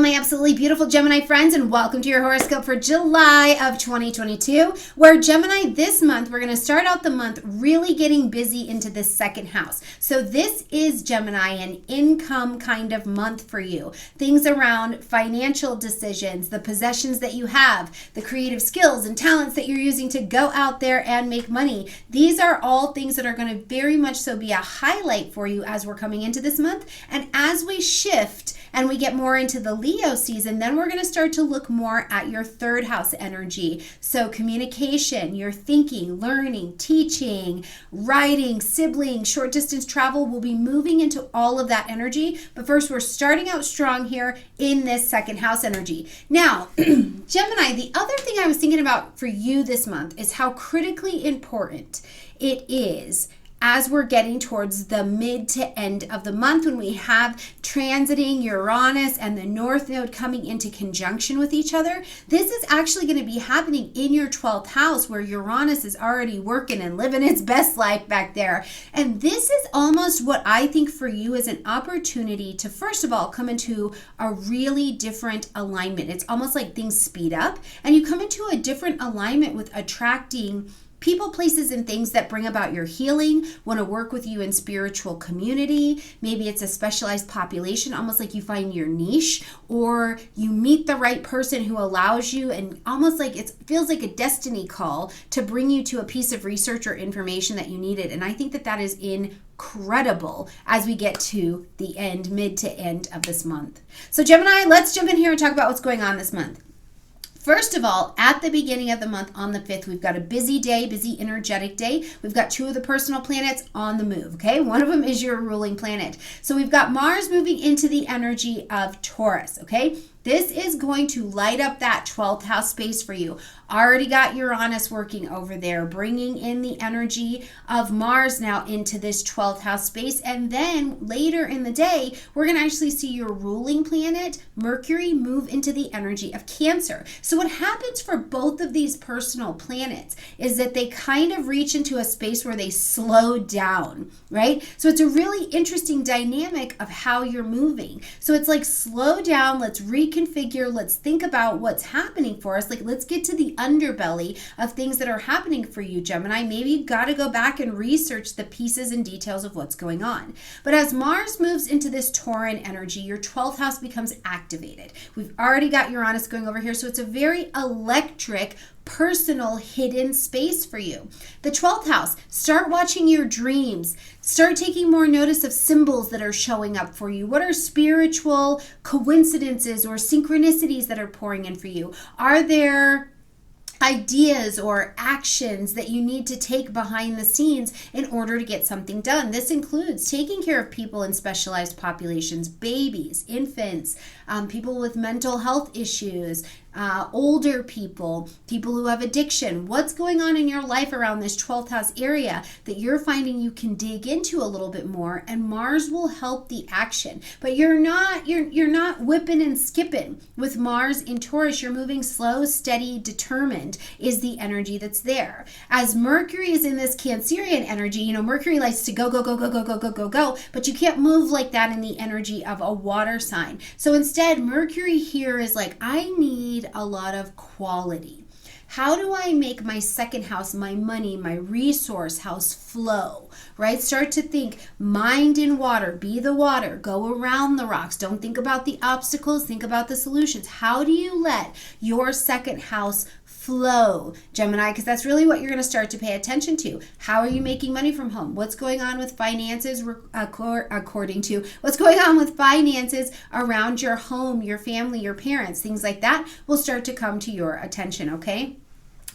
my absolutely beautiful Gemini friends, and welcome to your horoscope for July of 2022, where Gemini, this month, we're going to start out the month really getting busy into this second house. So this is, Gemini, an income kind of month for you. Things around financial decisions, the possessions that you have, the creative skills and talents that you're using to go out there and make money. These are all things that are going to very much so be a highlight for you as we're coming into this month. And as we shift and we get more into the Leo season, then we're going to start to look more at your third house energy. So communication, your thinking, learning, teaching, writing, siblings, short distance travel will be moving into all of that energy. But first, we're starting out strong here in this second house energy. Now, Gemini, the other thing I was thinking about for you this month is how critically important it is as we're getting towards the mid to end of the month, when we have transiting Uranus and the North Node coming into conjunction with each other. This is actually going to be happening in your 12th house, where Uranus is already working and living its best life back there. And this is almost what I think for you is an opportunity to, first of all, come into a really different alignment. It's almost like things speed up and you come into a different alignment with attracting people, places, and things that bring about your healing, want to work with you in spiritual community. Maybe it's a specialized population, almost like you find your niche, or you meet the right person who allows you, and almost like it feels like a destiny call to bring you to a piece of research or information that you needed. And I think that that is incredible as we get to the end, mid to end of this month. So Gemini, let's jump in here and talk about what's going on this month. First of all, at the beginning of the month on the 5th, we've got a busy day, busy energetic day. We've got two of the personal planets on the move, okay? One of them is your ruling planet. So we've got Mars moving into the energy of Taurus, okay? This is going to light up that 12th house space for you. Already got Uranus working over there, bringing in the energy of Mars now into this 12th house space. And then later in the day, we're going to actually see your ruling planet, Mercury, move into the energy of Cancer. So what happens for both of these personal planets is that they kind of reach into a space where they slow down, right? So it's a really interesting dynamic of how you're moving. So it's like, slow down, let's reconfigure, let's think about what's happening for us. Like, let's get to the underbelly of things that are happening for you, Gemini. Maybe you've got to go back and research the pieces and details of what's going on. But as Mars moves into this Tauran energy, your 12th house becomes activated. We've already got Uranus going over here, so it's a very electric, personal, hidden space for you. The 12th house, start watching your dreams. Start taking more notice of symbols that are showing up for you. What are spiritual coincidences or synchronicities that are pouring in for you? Are there ideas or actions that you need to take behind the scenes in order to get something done? This includes taking care of people in specialized populations, babies, infants, people with mental health issues, older people, people who have addiction. What's going on in your life around this 12th house area that you're finding you can dig into a little bit more, and Mars will help the action. But you're not whipping and skipping. With Mars in Taurus, you're moving slow, steady, determined is the energy that's there. As Mercury is in this Cancerian energy, Mercury likes to go, go, go, go, go, go, go, go, go, but you can't move like that in the energy of a water sign. So instead, Mercury here is like, I need a lot of quality. How do I make my second house, my money, my resource house flow, right? Start to think, mind in water, be the water, go around the rocks. Don't think about the obstacles, think about the solutions. How do you let your second house flow, Gemini? Because that's really what you're going to start to pay attention to. How are you making money from home? What's going on with finances according to what's going on with finances around your home, your family, your parents, things like that will start to come to your attention, okay?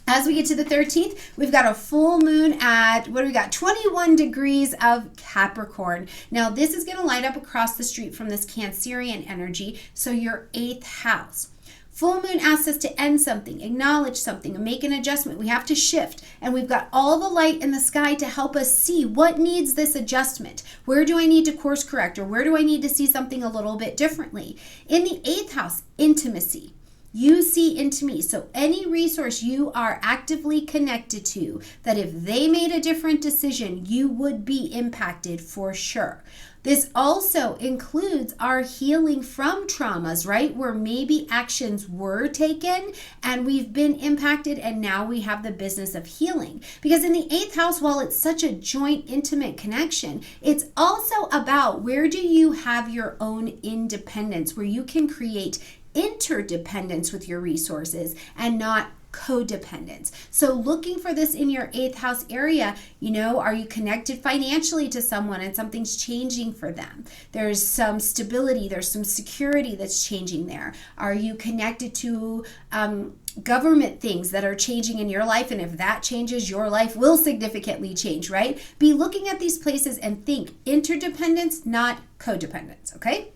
As we get to the 13th, we've got a full moon at, 21 degrees of Capricorn. Now, this is going to light up across the street from this Cancerian energy, so your 8th house. Full moon asks us to end something, acknowledge something, and make an adjustment. We have to shift, and we've got all the light in the sky to help us see what needs this adjustment. Where do I need to course correct, or where do I need to see something a little bit differently? In the 8th house, intimacy. you see into me. So any resource you are actively connected to, that if they made a different decision, you would be impacted for sure. This also includes our healing from traumas, right? Where maybe actions were taken and we've been impacted, and now we have the business of healing. Because in the 8th house, while it's such a joint, intimate connection, it's also about where do you have your own independence, where you can create interdependence with your resources and not codependence. So looking for this in your 8th house area, are you connected financially to someone and something's changing for them? There's some stability, there's some security that's changing there. Are you connected to government things that are changing in your life? And if that changes, your life will significantly change, right? Be looking at these places and think interdependence, not codependence, okay?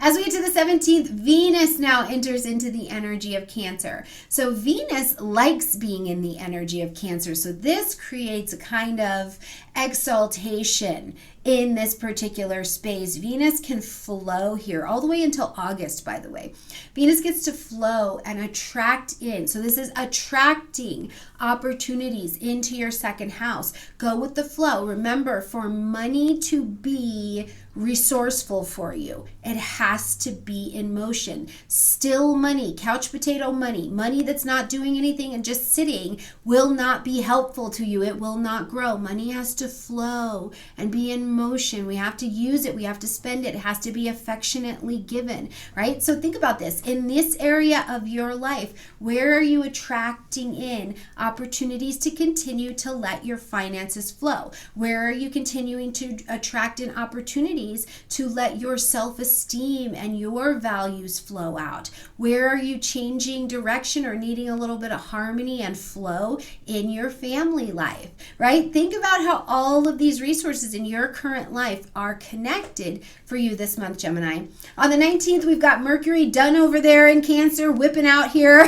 As we get to the 17th, Venus now enters into the energy of Cancer. So Venus likes being in the energy of Cancer. So this creates a kind of exaltation in this particular space. Venus can flow here all the way until August, by the way. Venus gets to flow and attract in. So this is attracting opportunities into your 2nd house. Go with the flow. Remember, for money to be resourceful for you, it has to be in motion. Still money, couch potato money, money that's not doing anything and just sitting will not be helpful to you. It will not grow. Money has to flow and be in motion. We have to use it. We have to spend it. It has to be affectionately given, right? So think about this. In this area of your life, where are you attracting in opportunities to continue to let your finances flow? Where are you continuing to attract in opportunities to let your self-esteem and your values flow out? Where are you changing direction or needing a little bit of harmony and flow in your family life, right? Think about how all of these resources in your current life are connected for you this month, Gemini. On the 19th, we've got Mercury done over there in Cancer, whipping out here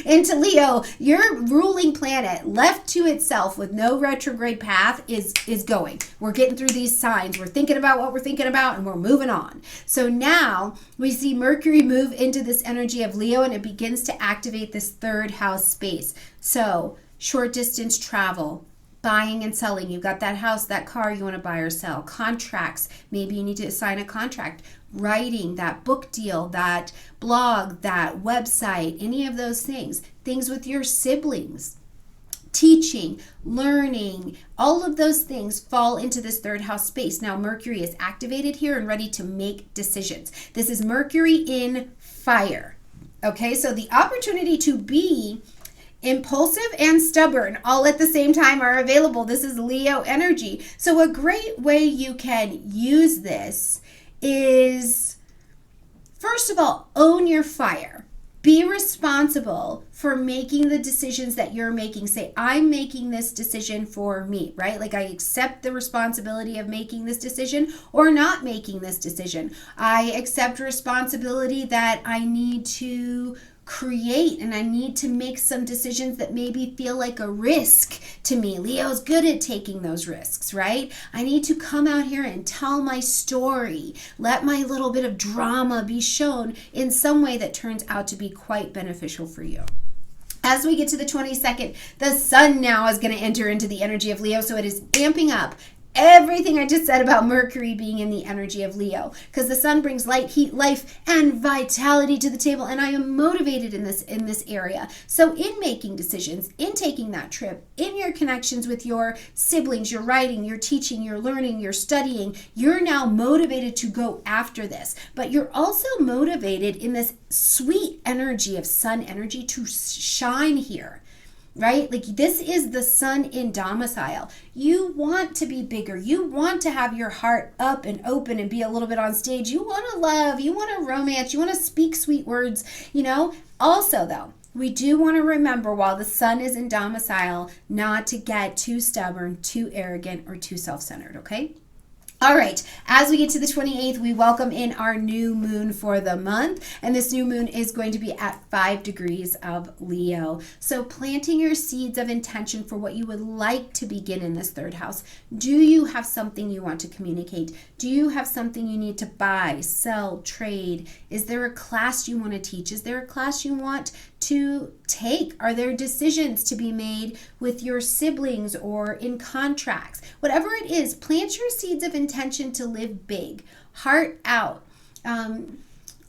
into Leo. Your ruling planet, left to itself with no retrograde path, is going. We're getting through these signs. We're thinking about what we're thinking about, and we're moving on. So now we see Mercury move into this energy of Leo, and it begins to activate this 3rd house space. So short distance travel, buying and selling. You've got that house, that car you want to buy or sell. Contracts. Maybe you need to sign a contract. Writing, that book deal, that blog, that website, any of those things. Things with your siblings. Teaching, learning, all of those things fall into this 3rd house space. Now Mercury is activated here and ready to make decisions. This is Mercury in fire. Okay, so the opportunity to be impulsive and stubborn all at the same time are available. This is Leo energy. So a great way you can use this is, first of all, own your fire. Be responsible for making the decisions that you're making. Say, I'm making this decision for me, right? Like I accept the responsibility of making this decision or not making this decision. I accept responsibility that I need to create and I need to make some decisions that maybe feel like a risk to me. Leo's good at taking those risks, right? I need to come out here and tell my story. Let my little bit of drama be shown in some way that turns out to be quite beneficial for you. As we get to the 22nd, the sun now is going to enter into the energy of Leo, so it is amping up everything I just said about Mercury being in the energy of Leo, because the sun brings light, heat, life, and vitality to the table, and I am motivated in this area. So in making decisions, in taking that trip, in your connections with your siblings, your writing, your teaching, your learning, your studying, you're now motivated to go after this. But you're also motivated in this sweet energy of sun energy to shine here. Right? Like this is the sun in domicile. You want to be bigger. You want to have your heart up and open and be a little bit on stage. You want to love. You want to romance. You want to speak sweet words, Also, though, we do want to remember while the sun is in domicile not to get too stubborn, too arrogant, or too self-centered, okay? All right, as we get to the 28th, we welcome in our new moon for the month, and this new moon is going to be at 5 degrees of Leo. So planting your seeds of intention for what you would like to begin in this third house. Do you have something you want to communicate? Do you have something you need to buy, sell, trade? Is there a class you want to teach? Is there a class you want to take? Are there decisions to be made with your siblings or in contracts? Whatever it is, plant your seeds of intention to live big, heart out,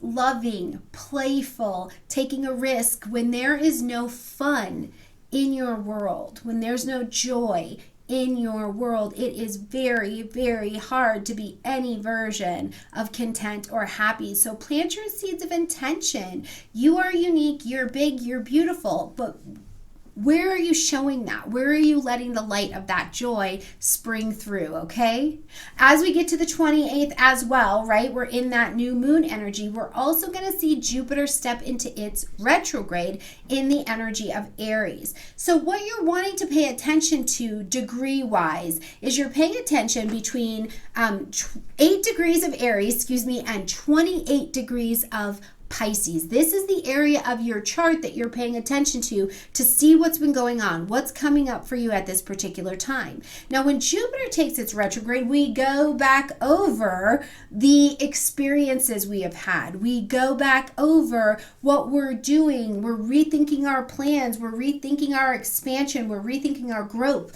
loving, playful, taking a risk when there is no fun in your world, when there's no joy in your world. It is very, very hard to be any version of content or happy. So plant your seeds of intention. You are unique, you're big, you're beautiful, but where are you showing that? Where are you letting the light of that joy spring through, okay? As we get to the 28th as well, right, we're in that new moon energy. We're also going to see Jupiter step into its retrograde in the energy of Aries. So what you're wanting to pay attention to degree-wise is you're paying attention between 8 degrees of Aries, and 28 degrees of Pisces. This is the area of your chart that you're paying attention to see what's been going on, what's coming up for you at this particular time. Now, when Jupiter takes its retrograde, we go back over the experiences we have had. We go back over what we're doing. We're rethinking our plans. We're rethinking our expansion. We're rethinking our growth.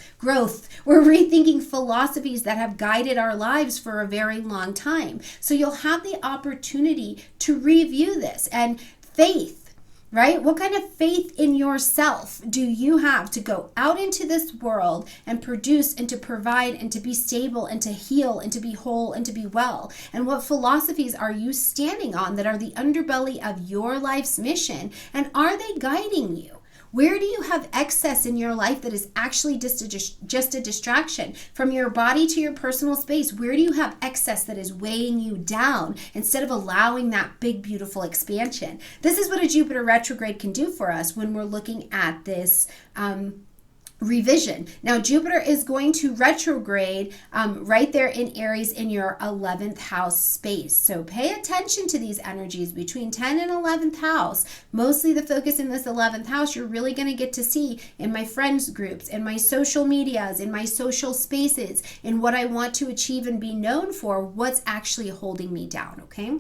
We're rethinking philosophies that have guided our lives for a very long time. So you'll have the opportunity to review this. And faith, right? What kind of faith in yourself do you have to go out into this world and produce and to provide and to be stable and to heal and to be whole and to be well? And what philosophies are you standing on that are the underbelly of your life's mission? And are they guiding you? Where do you have excess in your life that is actually just a distraction? From your body to your personal space, where do you have excess that is weighing you down instead of allowing that big, beautiful expansion? This is what a Jupiter retrograde can do for us when we're looking at this revision. Now, Jupiter is going to retrograde right there in Aries in your 11th house space. So pay attention to these energies between 10 and 11th house. Mostly the focus in this 11th house, you're really going to get to see in my friends groups, in my social medias, in my social spaces, in what I want to achieve and be known for, what's actually holding me down, okay?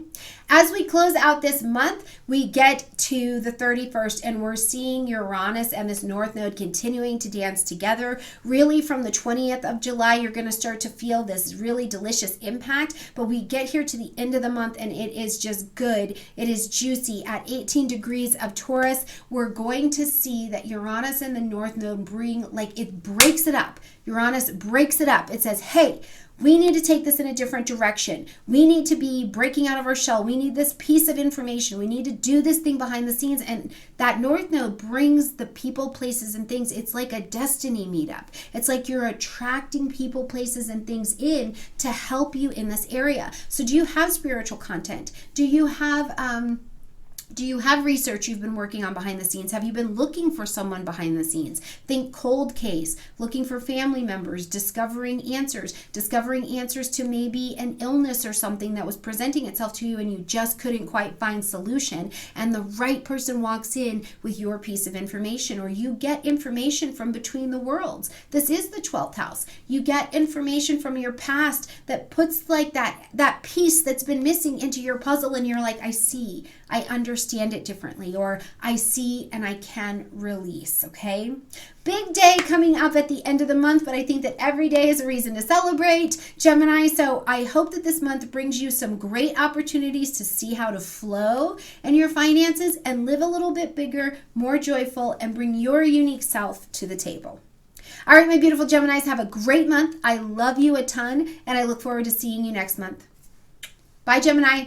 As we close out this month, we get to the 31st and we're seeing Uranus and this North Node continuing to dance together. Really from the 20th of July, you're going to start to feel this really delicious impact, but we get here to the end of the month and it is just good. It is juicy. At 18 degrees of Taurus, we're going to see that Uranus and the North Node it breaks it up. Uranus breaks it up. It says, hey, we need to take this in a different direction. We need to be breaking out of our shell. We need this piece of information. We need to do this thing behind the scenes. And that North Node brings the people, places, and things. It's like a destiny meetup. It's like you're attracting people, places, and things in to help you in this area. So do you have spiritual content? Do you have research you've been working on behind the scenes? Have you been looking for someone behind the scenes? Think cold case, looking for family members, discovering answers to maybe an illness or something that was presenting itself to you and you just couldn't quite find solution, and the right person walks in with your piece of information, or you get information from between the worlds. This is the 12th house. You get information from your past that puts like that piece that's been missing into your puzzle, and you're like, I see, I understand it differently, or I see and I can release, okay? Big day coming up at the end of the month, but I think that every day is a reason to celebrate, Gemini. So I hope that this month brings you some great opportunities to see how to flow in your finances and live a little bit bigger, more joyful, and bring your unique self to the table. All right, my beautiful Geminis, have a great month. I love you a ton, and I look forward to seeing you next month. Bye, Gemini.